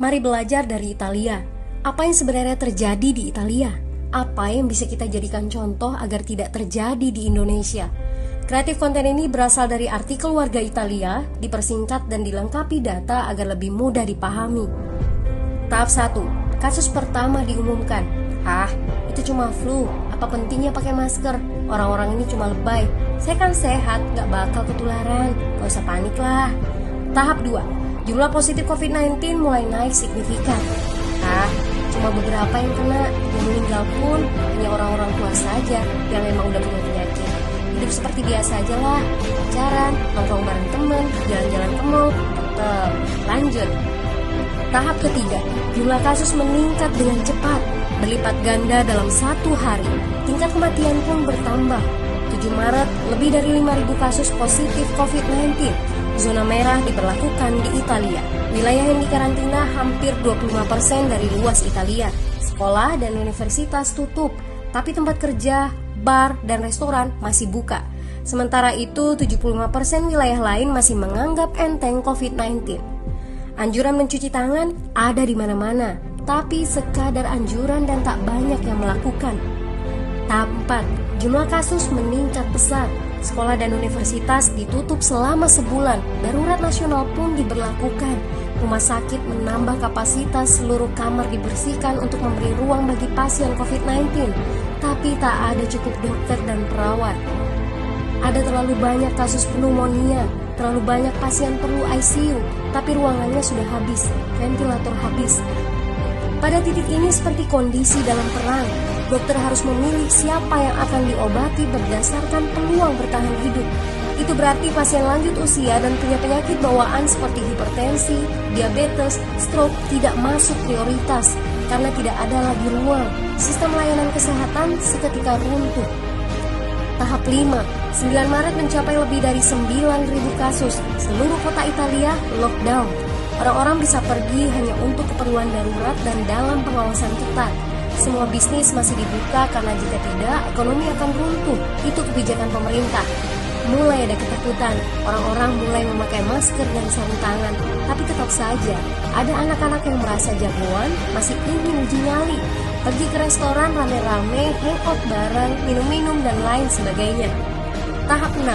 Mari belajar dari Italia. Apa yang sebenarnya terjadi di Italia? Apa yang bisa kita jadikan contoh agar tidak terjadi di Indonesia? Kreatif konten ini berasal dari artikel warga Italia, dipersingkat dan dilengkapi data agar lebih mudah dipahami. Tahap 1. Kasus pertama diumumkan. Itu cuma flu. Apa pentingnya pakai masker? Orang-orang ini cuma lebay. Saya kan sehat, gak bakal ketularan. Gak usah panik lah. Tahap 2. Jumlah positif COVID-19 mulai naik signifikan. Cuma beberapa yang kena. Yang meninggal pun hanya orang-orang tua saja yang memang udah punya penyakit. Hidup seperti biasa aja lah. Pacaran, nongkrong bareng temen, jalan-jalan ke mall. Tetep lanjut. Tahap ketiga, jumlah kasus meningkat dengan cepat, berlipat ganda dalam 1 hari. Tingkat kematian pun bertambah. 7 Maret, lebih dari 5.000 kasus positif COVID-19. Zona merah diberlakukan di Italia. Wilayah yang dikarantina hampir 25% dari luas Italia. Sekolah dan universitas tutup, tapi tempat kerja, bar, dan restoran masih buka. Sementara itu, 75% wilayah lain masih menganggap enteng COVID-19. Anjuran mencuci tangan ada di mana-mana, tapi sekadar anjuran dan tak banyak yang melakukan. Tahap 4, jumlah kasus meningkat pesat. Sekolah dan universitas ditutup selama sebulan. Darurat nasional pun diberlakukan. Rumah sakit menambah kapasitas, seluruh kamar dibersihkan untuk memberi ruang bagi pasien COVID-19. Tapi tak ada cukup dokter dan perawat. Ada terlalu banyak kasus pneumonia, terlalu banyak pasien perlu ICU, tapi ruangannya sudah habis, ventilator habis. Pada titik ini seperti kondisi dalam perang. Dokter harus memilih siapa yang akan diobati berdasarkan peluang bertahan hidup. Itu berarti pasien lanjut usia dan punya penyakit bawaan seperti hipertensi, diabetes, stroke tidak masuk prioritas karena tidak ada lagi ruang. Sistem layanan kesehatan seketika runtuh. Tahap 5, 9 Maret mencapai lebih dari 9.000 kasus. Seluruh kota Italia lockdown. Orang-orang bisa pergi hanya untuk keperluan darurat dan dalam pengawasan ketat. Semua bisnis masih dibuka karena jika tidak, ekonomi akan runtuh. Itu kebijakan pemerintah. Mulai ada ketakutan, orang-orang mulai memakai masker dan sarung tangan. Tapi tetap saja, ada anak-anak yang merasa jagoan, masih ingin uji nyali. Pergi ke restoran rame-rame, hangout bareng, minum-minum dan lain sebagainya. Tahap 6.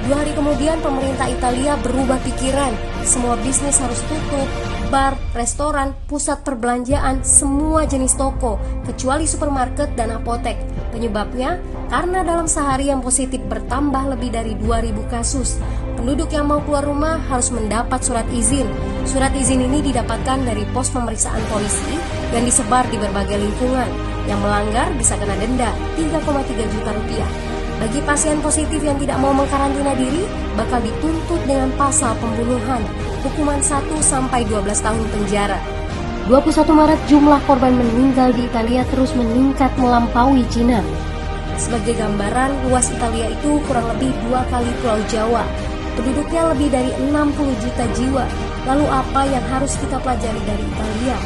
2 hari kemudian pemerintah Italia berubah pikiran. Semua bisnis harus tutup. Bar, restoran, pusat perbelanjaan, semua jenis toko, kecuali supermarket dan apotek. Penyebabnya, karena dalam sehari yang positif bertambah lebih dari 2.000 kasus. Penduduk yang mau keluar rumah harus mendapat surat izin. Surat izin ini didapatkan dari pos pemeriksaan polisi yang disebar di berbagai lingkungan. Yang melanggar bisa kena denda 3,3 juta rupiah. Bagi pasien positif yang tidak mau mengkarantina diri, bakal dituntut dengan pasal pembunuhan, hukuman 1-12 tahun penjara. 21 Maret jumlah korban meninggal di Italia terus meningkat melampaui Cina. Sebagai gambaran, luas Italia itu kurang lebih 2 kali Pulau Jawa. Penduduknya lebih dari 60 juta jiwa. Lalu apa yang harus kita pelajari dari Italia?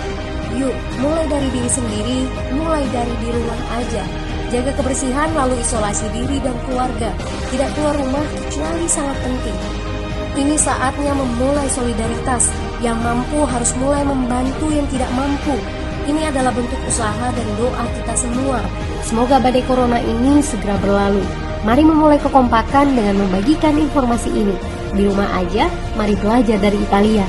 Yuk, mulai dari diri sendiri, mulai dari di rumah aja. Jaga kebersihan lalu isolasi diri dan keluarga. Tidak keluar rumah kecuali sangat penting. Ini saatnya memulai solidaritas. Yang mampu harus mulai membantu yang tidak mampu. Ini adalah bentuk usaha dan doa kita semua. Semoga badai corona ini segera berlalu. Mari memulai kekompakan dengan membagikan informasi ini. Di rumah aja, mari belajar dari Italia.